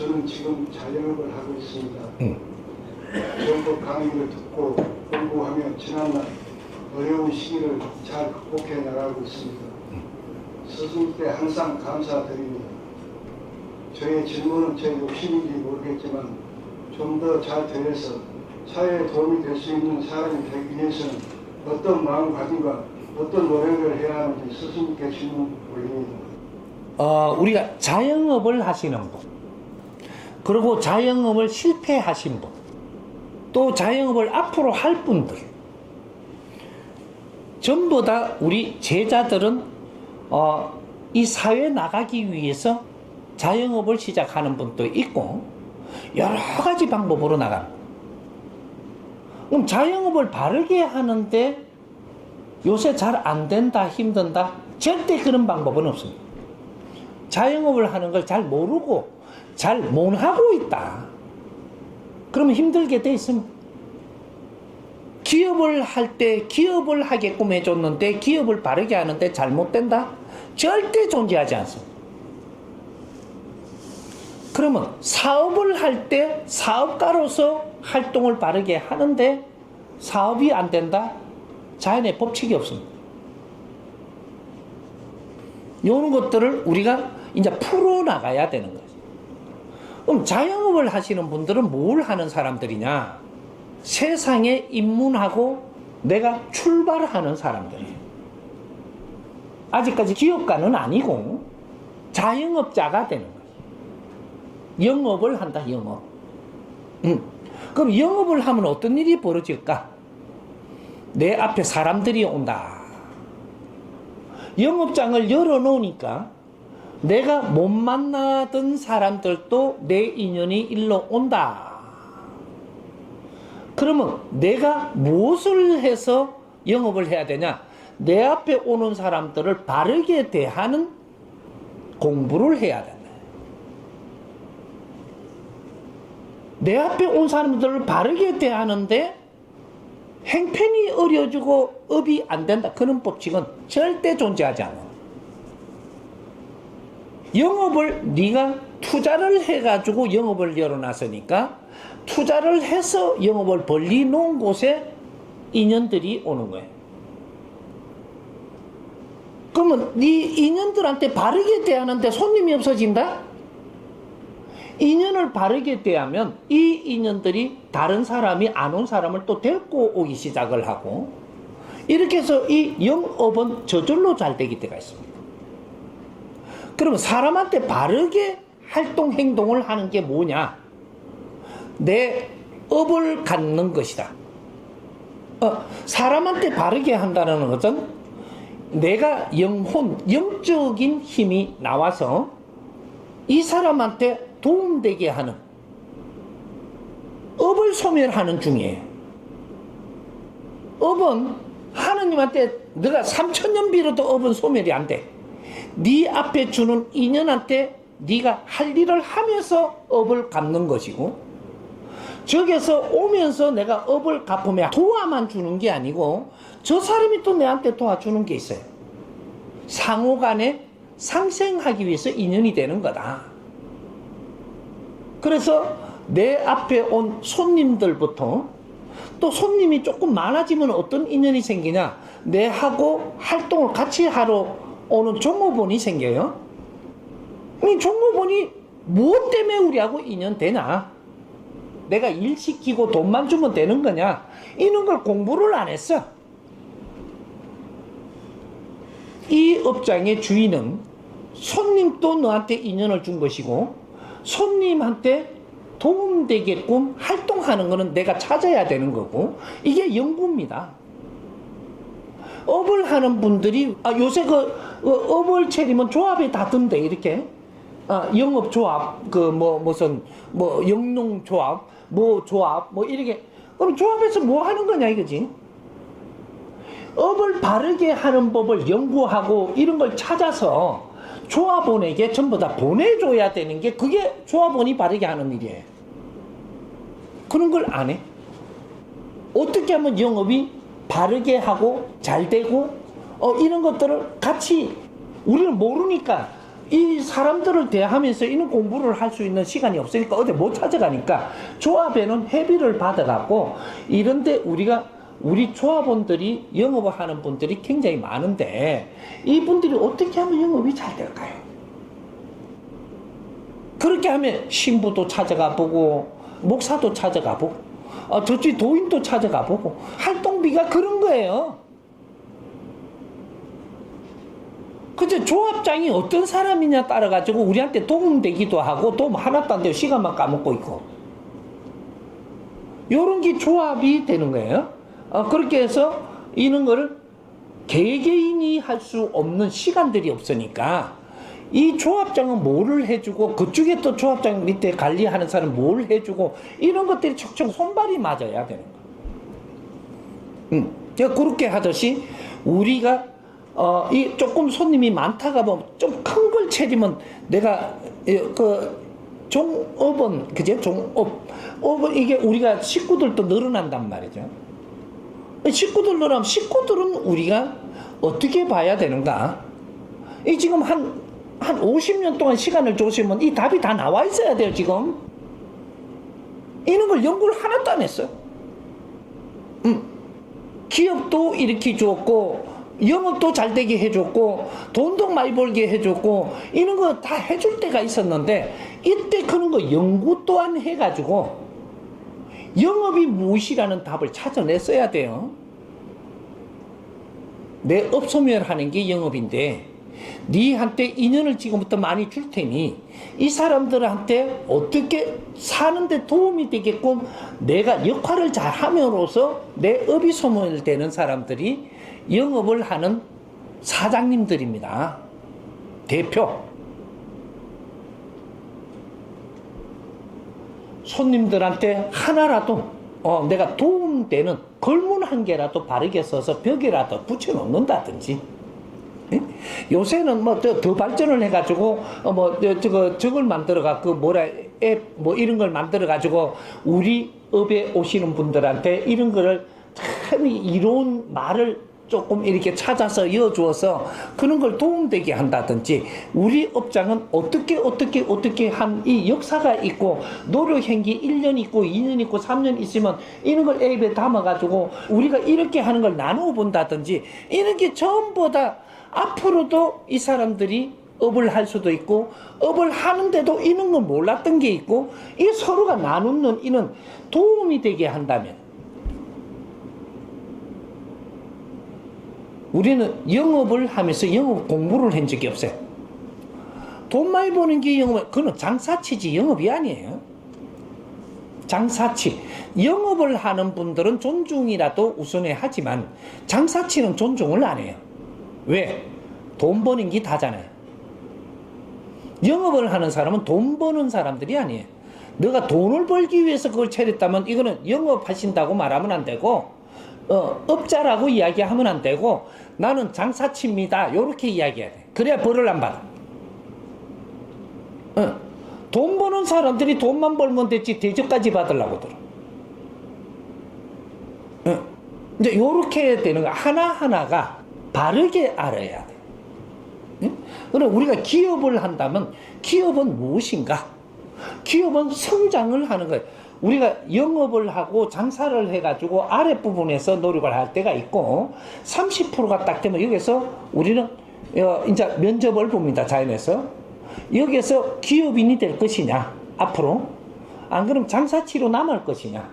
저는 지금 자영업을 하고 있습니다. 정법 강의를 듣고 공부하며 지난날 어려운 시기를 잘 극복해 나가고 있습니다. 스승께 항상 감사드립니다. 저의 질문은 제 욕심인지 모르겠지만 좀 더 잘 되어서 사회에 도움이 될 수 있는 사람이 되기 위해서는 어떤 마음가짐과 어떤 노력을 해야 하는지 스승께 질문 올립니다. 우리가 자영업을 하시는 분, 그리고 자영업을 실패하신 분, 또 자영업을 앞으로 할 분들, 전부 다 우리 제자들은 이 사회에 나가기 위해서 자영업을 시작하는 분도 있고 여러 가지 방법으로 나가는 거예요. 그럼 자영업을 바르게 하는데 요새 잘 안 된다, 힘든다? 절대 그런 방법은 없습니다. 자영업을 하는 걸 잘 모르고 잘 못 하고 있다. 그러면 힘들게 돼 있습니다. 기업을 할 때 기업을 하게끔 해줬는데 기업을 바르게 하는데 잘못된다? 절대 존재하지 않습니다. 그러면 사업을 할 때 사업가로서 활동을 바르게 하는데 사업이 안 된다? 자연의 법칙이 없습니다. 이런 것들을 우리가 이제 풀어나가야 되는 거죠. 그럼 자영업을 하시는 분들은 뭘 하는 사람들이냐? 세상에 입문하고 내가 출발하는 사람들이에요. 아직까지 기업가는 아니고 자영업자가 되는 거예요. 영업을 한다, 영업. 그럼 영업을 하면 어떤 일이 벌어질까? 내 앞에 사람들이 온다. 영업장을 열어놓으니까 내가 못 만나던 사람들도 내 인연이 일로 온다. 그러면 내가 무엇을 해서 영업을 해야 되냐? 내 앞에 오는 사람들을 바르게 대하는 공부를 해야 된다. 내 앞에 온 사람들을 바르게 대하는데 행편이 어려지고 업이 안 된다. 그런 법칙은 절대 존재하지 않아. 영업을 네가 투자를 해가지고 영업을 열어놨으니까 투자를 해서 영업을 벌리 놓은 곳에 인연들이 오는 거예요. 그러면 네 인연들한테 바르게 대하는데 손님이 없어진다? 인연을 바르게 대하면 이 인연들이 다른 사람이 안 온 사람을 또 데리고 오기 시작을 하고 이렇게 해서 이 영업은 저절로 잘 되기 때가 있습니다. 그러면 사람한테 바르게 활동 행동을 하는 게 뭐냐? 내 업을 갖는 것이다. 사람한테 바르게 한다는 것은 내가 영적인 힘이 나와서 이 사람한테 도움되게 하는 업을 소멸하는 중이에요. 업은 하느님한테 네가 3000년 빌어도 업은 소멸이 안 돼. 네 앞에 주는 인연한테 네가 할 일을 하면서 업을 갚는 것이고 저기서 오면서 내가 업을 갚으면 도와만 주는 게 아니고 저 사람이 또 내한테 도와주는 게 있어요. 상호간에 상생하기 위해서 인연이 되는 거다. 그래서 내 앞에 온 손님들부터 또 손님이 조금 많아지면 어떤 인연이 생기냐? 내하고 활동을 같이 하러 오는 종업원이 생겨요. 이 종업원이 무엇 때문에 우리하고 인연되냐? 내가 일 시키고 돈만 주면 되는 거냐? 이런 걸 공부를 안 했어. 이 업장의 주인은 손님도 너한테 인연을 준 것이고 손님한테 도움되게끔 활동하는 것은 내가 찾아야 되는 거고 이게 연구입니다. 업을 하는 분들이 요새 업을 차리면 조합에 다 든대 이렇게 영업조합 무슨 영농조합 조합 이렇게 그럼 조합에서 뭐 하는 거냐 이거지. 업을 바르게 하는 법을 연구하고 이런 걸 찾아서 조합원에게 전부 다 보내줘야 되는 게 그게 조합원이 바르게 하는 일이에요. 그런 걸 안 해. 어떻게 하면 영업이 바르게 하고 잘 되고 이런 것들을 같이 우리는 모르니까 이 사람들을 대하면서 이런 공부를 할 수 있는 시간이 없으니까 어디 못 찾아가니까 조합에는 회비를 받아갖고 이런데 우리 조합원들이 영업을 하는 분들이 굉장히 많은데 이분들이 어떻게 하면 영업이 잘 될까요? 그렇게 하면 신부도 찾아가 보고 목사도 찾아가 보고 저쪽 도인도 찾아가 보고 활동비가 그런 거예요. 근데 조합장이 어떤 사람이냐 따라 가지고 우리한테 도움되기도 하고 도움 하나도 안 되고 시간만 까먹고 있고 요런 게 조합이 되는 거예요. 그렇게 해서 이런 거를 개개인이 할 수 없는 시간들이 없으니까 이 조합장은 뭐를 해주고 그쪽에 또 조합장 밑에 관리하는 사람은 뭘 해주고 이런 것들이 척척 손발이 맞아야 되는 거예요. 그렇게 하듯이 우리가 이 조금 손님이 많다가 보면 좀 큰 걸 차리면 내가 종업은 그제 종업은 이게 우리가 식구들도 늘어난단 말이죠. 식구들 늘어나면 식구들은 우리가 어떻게 봐야 되는가? 이 지금 한 50년 동안 시간을 주시면 이 답이 다 나와 있어야 돼요, 지금. 이런 걸 연구를 하나도 안 했어요. 기업도 이렇게 줬고, 영업도 잘 되게 해줬고, 돈도 많이 벌게 해줬고, 이런 거 다 해줄 때가 있었는데, 이때 그런 거 연구 또한 해가지고, 영업이 무엇이라는 답을 찾아냈어야 돼요. 내 업소멸하는 게 영업인데, 니한테 인연을 지금부터 많이 줄 테니 이 사람들한테 어떻게 사는데 도움이 되게끔 내가 역할을 잘 함으로써 내 업이 소멸되는 사람들이 영업을 하는 사장님들입니다. 대표. 손님들한테 하나라도 내가 도움되는 걸문 한 개라도 바르게 써서 벽에라도 붙여놓는다든지. 요새는 더 발전을 해가지고 저걸 만들어갖고 앱 이런 걸 만들어가지고 우리 업에 오시는 분들한테 이런 거를 참 이로운 말을 조금 이렇게 찾아서 이어주어서 그런 걸 도움되게 한다든지 우리 업장은 어떻게 한 이 역사가 있고 노력행기 1년 있고 2년 있고 3년 있으면 이런 걸 앱에 담아가지고 우리가 이렇게 하는 걸 나누어 본다든지 이런 게 전부 다 앞으로도 이 사람들이 업을 할 수도 있고 업을 하는데도 이런 걸 몰랐던 게 있고 이 서로가 나누는 이런 도움이 되게 한다면 우리는 영업을 하면서 영업 공부를 한 적이 없어요. 돈 많이 버는 게 영업, 그건 장사치지 영업이 아니에요. 장사치. 영업을 하는 분들은 존중이라도 우선해 하지만 장사치는 존중을 안 해요. 왜? 돈 버는 게 다잖아요. 영업을 하는 사람은 돈 버는 사람들이 아니에요. 너가 돈을 벌기 위해서 그걸 차렸다면 이거는 영업하신다고 말하면 안 되고 업자라고 이야기하면 안 되고 나는 장사치입니다. 요렇게 이야기해야 돼. 그래야 벌을 안 받아. 돈 버는 사람들이 돈만 벌면 됐지 대접까지 받으려고 들어. 이제 요렇게 되는 거 하나하나가 바르게 알아야 돼. 그럼 우리가 기업을 한다면 기업은 무엇인가? 기업은 성장을 하는 거예요. 우리가 영업을 하고 장사를 해가지고 아랫부분에서 노력을 할 때가 있고 30%가 딱 되면 여기서 우리는 이제 면접을 봅니다. 자연에서. 여기서 기업인이 될 것이냐 앞으로 안 그럼 장사치로 남을 것이냐.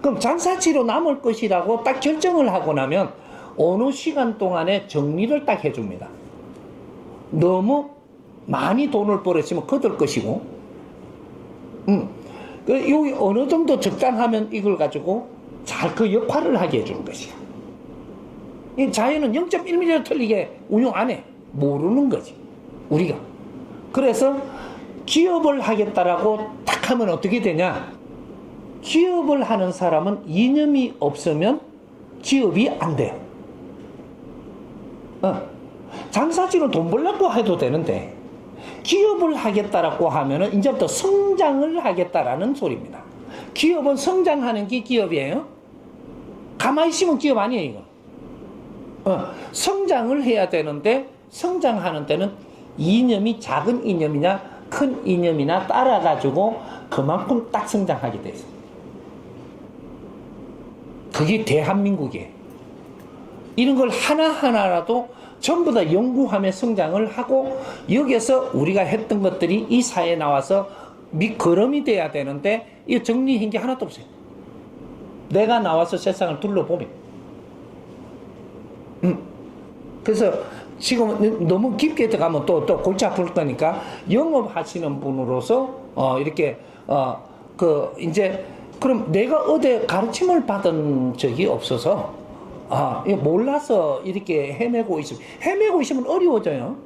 그럼 장사치로 남을 것이라고 딱 결정을 하고 나면 어느 시간 동안에 정리를 딱 해줍니다. 너무 많이 돈을 벌었으면 거둘 것이고 여기 어느 정도 적당하면 이걸 가지고 잘 그 역할을 하게 해주는 것이야. 이 자연은 0.1mm 틀리게 운용 안 해. 모르는 거지. 우리가. 그래서 기업을 하겠다라고 딱 하면 어떻게 되냐. 기업을 하는 사람은 이념이 없으면 기업이 안 돼요. 장사치로 돈 벌려고 해도 되는데 기업을 하겠다라고 하면은 이제부터 성장을 하겠다라는 소리입니다. 기업은 성장하는 게 기업이에요. 가만히 있으면 기업 아니에요, 이거. 성장을 해야 되는데 성장하는 데는 이념이 작은 이념이냐 큰 이념이나 따라가지고 그만큼 딱 성장하게 돼 있어요. 그게 대한민국이에요. 이런 걸 하나하나라도 전부 다 연구하며 성장을 하고 여기에서 우리가 했던 것들이 이 사회에 나와서 밑거름이 돼야 되는데 이 정리한 게 하나도 없어요. 내가 나와서 세상을 둘러보면. 그래서 지금 너무 깊게 들어가면 또 골치 아플 거니까 영업하시는 분으로서 이렇게 이제 그럼 내가 어디 가르침을 받은 적이 없어서 몰라서 이렇게 헤매고 있으면 어려워져요.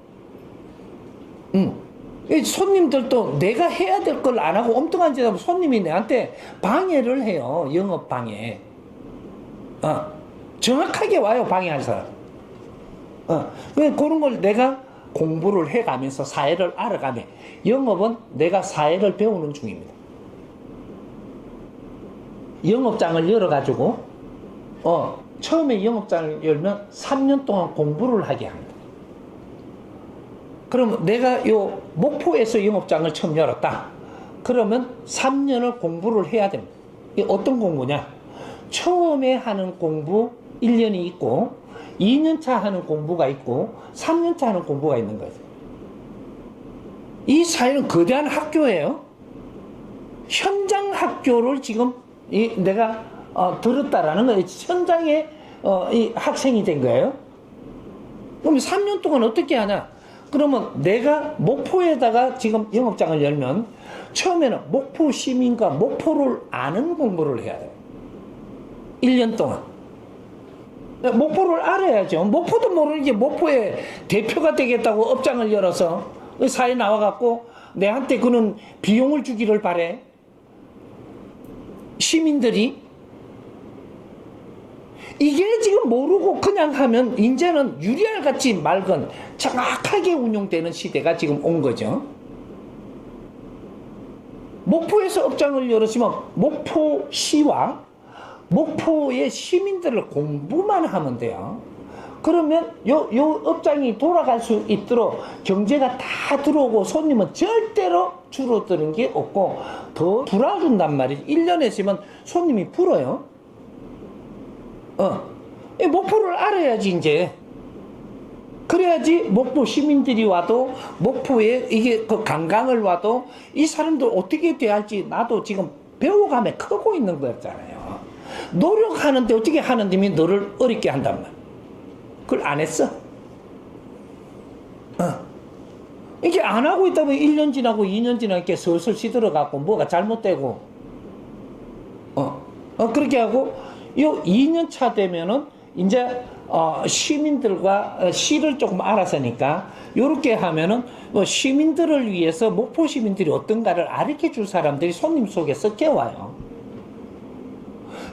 손님들도 내가 해야 될 걸 안 하고 엉뚱한 짓 하면 손님이 내한테 방해를 해요. 영업 방해. 정확하게 와요, 방해할 사람. 그런 걸 내가 공부를 해가면서 사회를 알아가며 영업은 내가 사회를 배우는 중입니다. 영업장을 열어가지고 처음에 영업장을 열면 3년 동안 공부를 하게 합니다. 그럼 내가 요 목포에서 영업장을 처음 열었다. 그러면 3년을 공부를 해야 됩니다. 이게 어떤 공부냐? 처음에 하는 공부 1년이 있고 2년차 하는 공부가 있고 3년차 하는 공부가 있는 거죠. 이 사회는 거대한 학교예요. 현장 학교를 지금 내가 들었다라는 거예요. 현장에 이 학생이 된 거예요. 그럼 3년 동안 어떻게 하냐? 그러면 내가 목포에다가 지금 영업장을 열면 처음에는 목포 시민과 목포를 아는 공부를 해야 돼요. 1년 동안. 목포를 알아야죠. 목포도 모르는 게 목포의 대표가 되겠다고 업장을 열어서 사회에 나와갖고 내한테 그는 비용을 주기를 바래. 시민들이 이게 지금 모르고 그냥 하면 이제는 유리알같이 맑은 정확하게 운용되는 시대가 지금 온 거죠. 목포에서 업장을 열었으면 목포시와 목포의 시민들을 공부만 하면 돼요. 그러면 요 업장이 돌아갈 수 있도록 경제가 다 들어오고 손님은 절대로 줄어드는 게 없고 더 불어준단 말이지. 1년에 있으면 손님이 불어요. 목포를 알아야지 이제. 그래야지 목포 시민들이 와도 목포에 이게 그 관광을 와도 이 사람들 어떻게 대할지 나도 지금 배워가며 크고 있는 거였잖아요. 노력하는데 어떻게 하는데 너를 어렵게 한단 말. 그걸 안 했어. 이게 안 하고 있다 보니 1년 지나고 2년 지나고 이렇게 슬슬 시들어갖고 뭐가 잘못되고 그렇게 하고 요 2년 차 되면은 이제 시민들과 시를 조금 알았으니까 요렇게 하면은 시민들을 위해서 목포 시민들이 어떤가를 가르쳐 줄 사람들이 손님 속에 섞여 와요.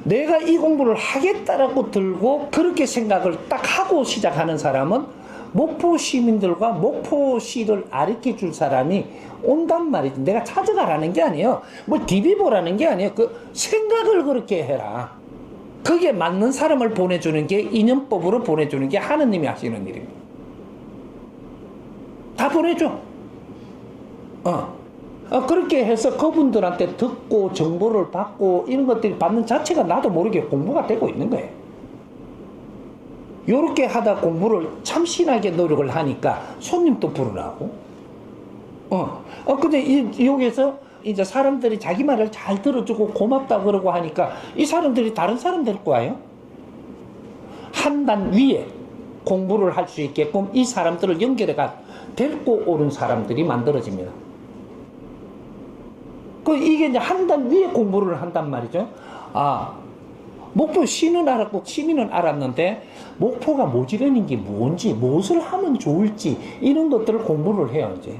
내가 이 공부를 하겠다라고 들고 그렇게 생각을 딱 하고 시작하는 사람은 목포 시민들과 목포시를 가르쳐 줄 사람이 온단 말이지. 내가 찾아가라는 게 아니에요. 뭐 DB 보라는 게 아니에요. 그 생각을 그렇게 해라. 그게 맞는 사람을 보내주는 게 인연법으로 보내주는 게 하느님이 하시는 일입니다. 다 보내줘. 그렇게 해서 그분들한테 듣고 정보를 받고 이런 것들이 받는 자체가 나도 모르게 공부가 되고 있는 거예요. 요렇게 하다 공부를 참신하게 노력을 하니까 손님도 불어나고. 근데 여기에서 이제 사람들이 자기 말을 잘 들어주고 고맙다 그러고 하니까 이 사람들이 다른 사람 데리고 와요. 한 단 위에 공부를 할 수 있게끔 이 사람들을 연결해가 데리고 오는 사람들이 만들어집니다. 이게 이제 한 단 위에 공부를 한단 말이죠. 목포 시는 알았고 시민은 알았는데 목포가 모지르는 게 뭔지 무엇을 하면 좋을지 이런 것들을 공부를 해요. 이제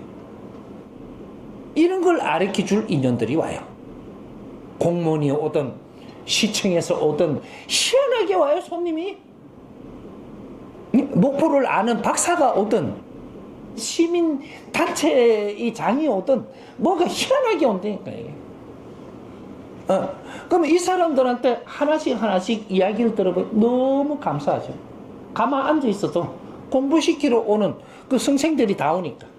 이런 걸 가르쳐 줄 인연들이 와요. 공무원이 오든 시청에서 오든 희한하게 와요. 손님이 목포를 아는 박사가 오든 시민 단체의 장이 오든 뭐가 희한하게 온다니까 이게. 그러면 이 사람들한테 하나씩 이야기를 들어보면 너무 감사하죠. 가만 앉아 있어도 공부시키러 오는 그 선생들이 다 오니까.